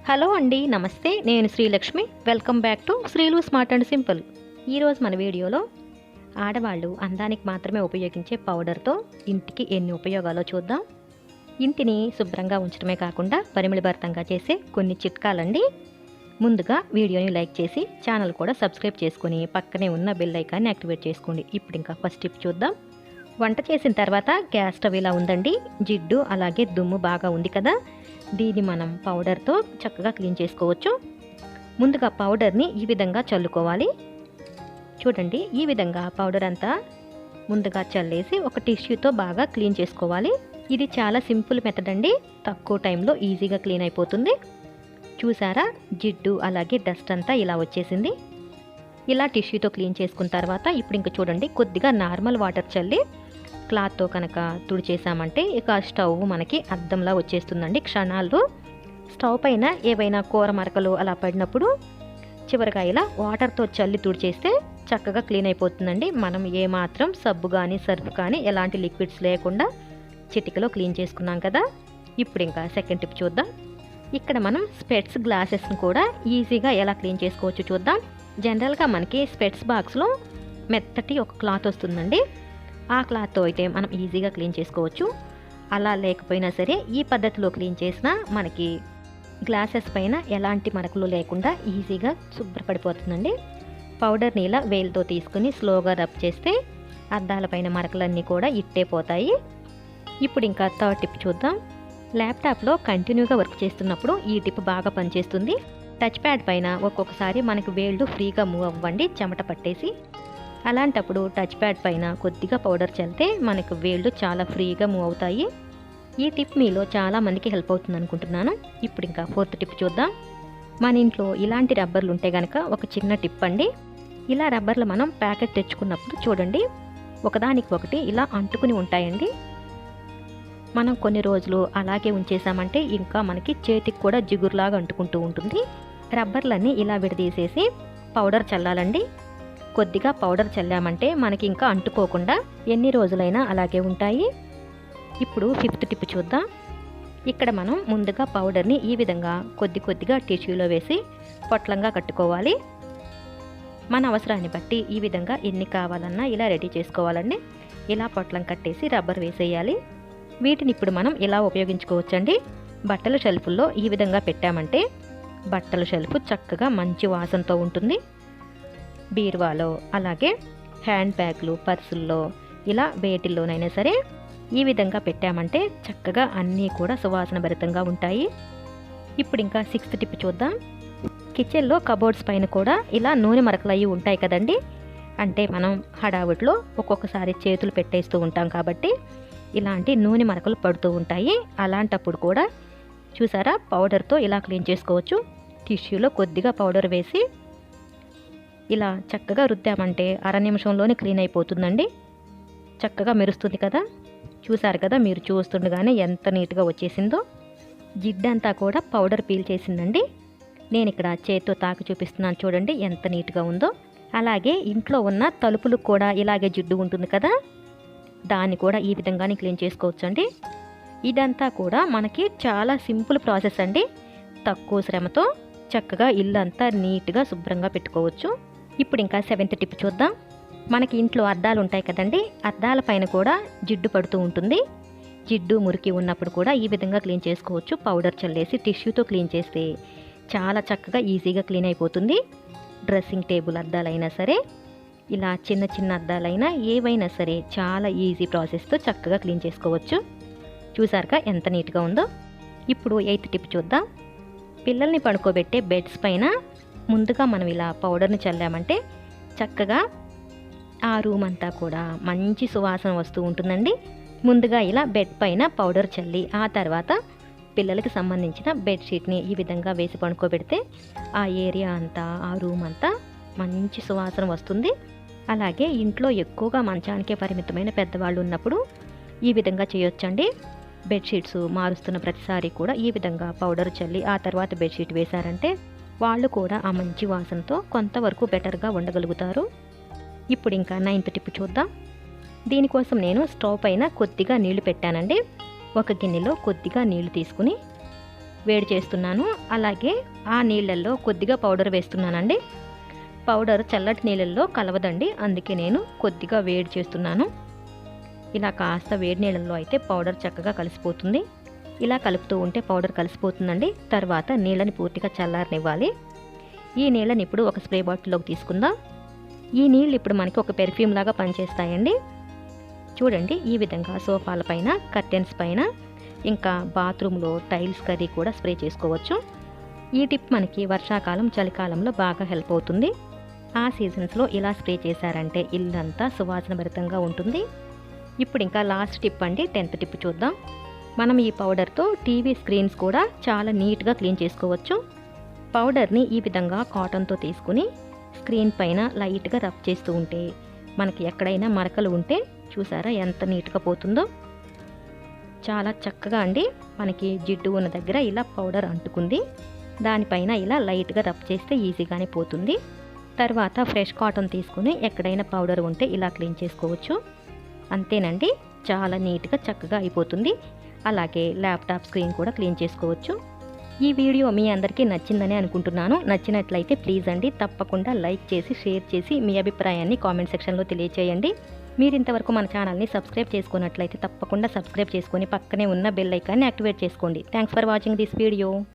Hello అండి, నమస్తే. నేను Srilakshmi. Welcome back to Srilu smart and simple. ఈరోజు మన వీడియోలో ఆడవాళ్ళు అందానికి మాత్రమే ఉపయోగించే పౌడర్తో ఇంటికి ఎన్ని ఉపయోగాలో చూద్దాం. ఇంటిని శుభ్రంగా ఉంచడమే కాకుండా పరిమళభరితంగా చేసే కొన్ని చిట్కాలండి. ముందుగా వీడియోని లైక్ చేసి ఛానల్ కూడా సబ్స్క్రైబ్ చేసుకొని పక్కనే ఉన్న బెల్ ఐకాన్ని యాక్టివేట్ చేసుకోండి. ఇప్పుడు ఇంకా ఫస్ట్ టిప్ చూద్దాం. వంట చేసిన తర్వాత గ్యాస్ స్టవ్ ఇలా ఉందండి. జిడ్డు అలాగే దుమ్ము బాగా ఉంది కదా, దీన్ని మనం పౌడర్తో చక్కగా క్లీన్ చేసుకోవచ్చు. ముందుగా పౌడర్ని ఈ విధంగా చల్లుకోవాలి. చూడండి, ఈ విధంగా పౌడర్ అంతా ముందుగా చల్లేసి ఒక టిష్యూతో బాగా క్లీన్ చేసుకోవాలి. ఇది చాలా సింపుల్ మెథడ్ అండి. తక్కువ టైంలో ఈజీగా క్లీన్ అయిపోతుంది. చూసారా, జిడ్డు అలాగే డస్ట్ అంతా ఇలా వచ్చేసింది. ఇలా టిష్యూతో క్లీన్ చేసుకున్న తర్వాత ఇప్పుడు ఇంక చూడండి, కొద్దిగా నార్మల్ వాటర్ చల్లి క్లాత్తో కనుక తుడిచేసామంటే ఇక స్టవ్ మనకి అద్దంలా వచ్చేస్తుందండి క్షణాల్లో. స్టవ్ పైన ఏవైనా కూర మరకలు అలా పడినప్పుడు చివరిగా ఇలా వాటర్తో చల్లి తుడిచేస్తే చక్కగా క్లీన్ అయిపోతుందండి. మనం ఏమాత్రం సబ్బు కానీ సర్ఫ్ కానీ ఎలాంటి లిక్విడ్స్ లేకుండా చిటికలో క్లీన్ చేసుకున్నాం కదా. ఇప్పుడు ఇంకా సెకండ్ టిప్ చూద్దాం. ఇక్కడ మనం స్పెట్స్ గ్లాసెస్ని కూడా ఈజీగా ఎలా క్లీన్ చేసుకోవచ్చు చూద్దాం. జనరల్గా మనకి స్పెట్స్ బాక్స్లో మెత్తటి ఒక క్లాత్ వస్తుందండి. ఆ క్లాత్తో అయితే మనం ఈజీగా క్లీన్ చేసుకోవచ్చు. అలా లేకపోయినా సరే ఈ పద్ధతిలో క్లీన్ చేసినా మనకి గ్లాసెస్ పైన ఎలాంటి మరకలు లేకుండా ఈజీగా శుభ్రపడిపోతుందండి. పౌడర్ని ఇలా వేలుతో తీసుకుని స్లోగా రబ్ చేస్తే అద్దాల పైన మరకలన్నీ కూడా ఇట్టే పోతాయి. ఇప్పుడు ఇంకా థర్డ్ టిప్ చూద్దాం. ల్యాప్టాప్లో కంటిన్యూగా వర్క్ చేస్తున్నప్పుడు ఈ టిప్ బాగా పనిచేస్తుంది. టచ్ ప్యాడ్ పైన ఒక్కొక్కసారి మనకు వేళ్ళు ఫ్రీగా మూవ్ అవ్వండి, చెమట పట్టేసి. అలాంటప్పుడు టచ్ ప్యాడ్ పైన కొద్దిగా పౌడర్ చల్లితే మనకు వేళ్ళు చాలా ఫ్రీగా మూవ్ అవుతాయి. ఈ టిప్ మీలో చాలా మందికి హెల్ప్ అవుతుంది అనుకుంటున్నాను. ఇప్పుడు ఇంకా ఫోర్త్ టిప్ చూద్దాం. మన ఇంట్లో ఇలాంటి రబ్బర్లు ఉంటే కనుక ఒక చిన్న టిప్ అండి. ఇలా రబ్బర్లు మనం ప్యాకెట్ తెచ్చుకున్నప్పుడు చూడండి, ఒకదానికి ఒకటి ఇలా అంటుకుని ఉంటాయండి. మనం కొన్ని రోజులు అలాగే ఉంచేసామంటే ఇంకా మనకి చేతికి కూడా జిగురులాగా అంటుకుంటూ ఉంటుంది. రబ్బర్లన్నీ ఇలా విడదీసేసి పౌడర్ చల్లాలండి. కొద్దిగా పౌడర్ చల్లామంటే మనకి ఇంకా అంటుకోకుండా ఎన్ని రోజులైనా అలాగే ఉంటాయి. ఇప్పుడు ఫిఫ్త్ టిప్ చూద్దాం. ఇక్కడ మనం ముందుగా పౌడర్ని ఈ విధంగా కొద్ది కొద్దిగా టిష్యూలో వేసి పొట్లంగా కట్టుకోవాలి. మన అవసరాన్ని బట్టి ఈ విధంగా ఎన్ని కావాలన్నా ఇలా రెడీ చేసుకోవాలండి. ఇలా పొట్లం కట్టేసి రబ్బర్ వేసేయాలి. వీటిని ఇప్పుడు మనం ఇలా ఉపయోగించుకోవచ్చండి. బట్టల షెల్ఫుల్లో ఈ విధంగా పెట్టామంటే బట్టల షెల్ఫ్ చక్కగా మంచి వాసనతో ఉంటుంది. బీరువాలో అలాగే హ్యాండ్ బ్యాగ్లు, పర్సుల్లో ఇలా వేటిల్లోనైనా సరే ఈ విధంగా పెట్టామంటే చక్కగా అన్నీ కూడా సువాసన భరితంగా ఉంటాయి. ఇప్పుడు ఇంకా సిక్స్త్ టిప్ చూద్దాం. కిచెన్లో కబోర్డ్స్ పైన కూడా ఇలా నూనె మరకలు అయ్యి ఉంటాయి కదండి. అంటే మనం హడావుడిలో ఒక్కొక్కసారి చేతులు పెట్టేస్తూ ఉంటాం కాబట్టి ఇలాంటి నూనె మరకలు పడుతూ ఉంటాయి. అలాంటప్పుడు కూడా చూసారా, పౌడర్తో ఇలా క్లీన్ చేసుకోవచ్చు. టిష్యూలో కొద్దిగా పౌడర్ వేసి ఇలా చక్కగా రుద్దామంటే అర నిమిషంలోనే క్లీన్ అయిపోతుందండి. చక్కగా మెరుస్తుంది కదా. చూసారు కదా, మీరు చూస్తుండగానే ఎంత నీట్గా వచ్చేసిందో. జిడ్డంతా కూడా పౌడర్ పీల్ చేసిందండి. నేను ఇక్కడ చేతితో తాకి చూపిస్తున్నాను, చూడండి ఎంత నీట్గా ఉందో. అలాగే ఇంట్లో ఉన్న తలుపులకు కూడా ఇలాగే జిడ్డు ఉంటుంది కదా, దాన్ని కూడా ఈ విధంగానే క్లీన్ చేసుకోవచ్చు అండి. ఇదంతా కూడా మనకి చాలా సింపుల్ ప్రాసెస్ అండి. తక్కువ శ్రమతో చక్కగా ఇల్లంతా నీట్గా శుభ్రంగా పెట్టుకోవచ్చు. ఇప్పుడు ఇంకా సెవెంత్ టిప్ చూద్దాం. మనకి ఇంట్లో అద్దాలు ఉంటాయి కదండి, అద్దాల పైన కూడా జిడ్డు పడుతూ ఉంటుంది. జిడ్డు మురికి ఉన్నప్పుడు కూడా ఈ విధంగా క్లీన్ చేసుకోవచ్చు. పౌడర్ చల్లేసి టిష్యూతో క్లీన్ చేస్తే చాలా చక్కగా ఈజీగా క్లీన్ అయిపోతుంది. డ్రెస్సింగ్ టేబుల్ అద్దాలైనా సరే, ఇలా చిన్న చిన్న అద్దాలైనా ఏవైనా సరే చాలా ఈజీ ప్రాసెస్తో చక్కగా క్లీన్ చేసుకోవచ్చు. చూసారుగా ఎంత నీట్గా ఉందో. ఇప్పుడు ఎయిత్ టిప్ చూద్దాం. పిల్లల్ని పడుకోబెట్టే బెడ్స్ పైన ముందుగా మనం ఇలా పౌడర్ని చల్లామంటే చక్కగా ఆ రూమ్ అంతా కూడా మంచి సువాసన వస్తూ ఉంటుందండి. ముందుగా ఇలా బెడ్ పైన పౌడర్ చల్లి ఆ తర్వాత పిల్లలకి సంబంధించిన బెడ్షీట్ని ఈ విధంగా వేసి పడుకోబెడితే ఆ ఏరియా అంతా, ఆ రూమ్ అంతా మంచి సువాసన వస్తుంది. అలాగే ఇంట్లో ఎక్కువగా మంచానికే పరిమితమైన పెద్దవాళ్ళు ఉన్నప్పుడు ఈ విధంగా చేయొచ్చండి. బెడ్షీట్స్ మారుస్తున్న ప్రతిసారి కూడా ఈ విధంగా పౌడర్ చల్లి ఆ తర్వాత బెడ్షీట్ వేశారంటే వాళ్ళు కూడా ఆ మంచి వాసనతో కొంతవరకు బెటర్గా ఉండగలుగుతారు. ఇప్పుడు ఇంకా నైన్త్ టిప్ చూద్దాం. దీనికోసం నేను స్టవ్ పైన కొద్దిగా నీళ్లు పెట్టానండి. ఒక గిన్నెలో కొద్దిగా నీళ్లు తీసుకుని వేడి చేస్తున్నాను. అలాగే ఆ నీళ్ళల్లో కొద్దిగా పౌడర్ వేస్తున్నానండి. పౌడర్ చల్లటి నీళ్ళల్లో కలవదండి, అందుకే నేను కొద్దిగా వేడి చేస్తున్నాను. ఇలా కాస్త వేడి నీళ్ళల్లో అయితే పౌడర్ చక్కగా కలిసిపోతుంది. ఇలా కలుపుతూ ఉంటే పౌడర్ కలిసిపోతుందండి. తర్వాత నీళ్ళని పూర్తిగా చల్లారనివ్వాలి. ఈ నీళ్ళని ఇప్పుడు ఒక స్ప్రే బాటిల్లోకి తీసుకుందాం. ఈ నీళ్ళు ఇప్పుడు మనకి ఒక పెర్ఫ్యూమ్ లాగా పనిచేస్తాయండి. చూడండి, ఈ విధంగా సోఫాల పైన, కర్టెన్స్ పైన, ఇంకా బాత్రూంలో టైల్స్ కది కూడా స్ప్రే చేసుకోవచ్చు. ఈ టిప్ మనకి వర్షాకాలం, చలికాలంలో బాగా హెల్ప్ అవుతుంది. ఆ సీజన్స్లో ఇలా స్ప్రే చేశారంటే ఇల్లంతా సువాసన భరితంగా ఉంటుంది. ఇప్పుడు ఇంకా లాస్ట్ టిప్ అండి, 10th టిప్ చూద్దాం. మనం ఈ పౌడర్తో టీవీ స్క్రీన్స్ కూడా చాలా నీట్గా క్లీన్ చేసుకోవచ్చు. పౌడర్ని ఈ విధంగా కాటన్తో తీసుకుని స్క్రీన్ పైన లైట్గా రబ్ చేస్తూ ఉంటే మనకి ఎక్కడైనా మరకలు ఉంటే చూసారా ఎంత నీట్గా పోతుందో. చాలా చక్కగా అండి, మనకి జిడ్డు ఉన్న దగ్గర ఇలా పౌడర్ అంటుకుంది. దానిపైన ఇలా లైట్గా రబ్ చేస్తే ఈజీగానే పోతుంది. తర్వాత ఫ్రెష్ కాటన్ తీసుకుని ఎక్కడైనా పౌడర్ ఉంటే ఇలా క్లీన్ చేసుకోవచ్చు. అంతేనండి, చాలా నీట్గా చక్కగా అయిపోతుంది. అలాగే ల్యాప్టాప్ స్క్రీన్ కూడా క్లీన్ చేసుకోవచ్చు. ఈ వీడియో మీ అందరికీ నచ్చిందని అనుకుంటున్నాను. నచ్చినట్లయితే ప్లీజ్ అండి తప్పకుండా లైక్ చేసి, షేర్ చేసి మీ అభిప్రాయాన్ని కామెంట్ సెక్షన్లో తెలియచేయండి. మీరు ఇంతవరకు మన ఛానల్ని సబ్స్క్రైబ్ చేసుకున్నట్లయితే తప్పకుండా సబ్స్క్రైబ్ చేసుకొని పక్కనే ఉన్న బెల్ ఐకాన్ని యాక్టివేట్ చేసుకోండి. Thanks for watching this video.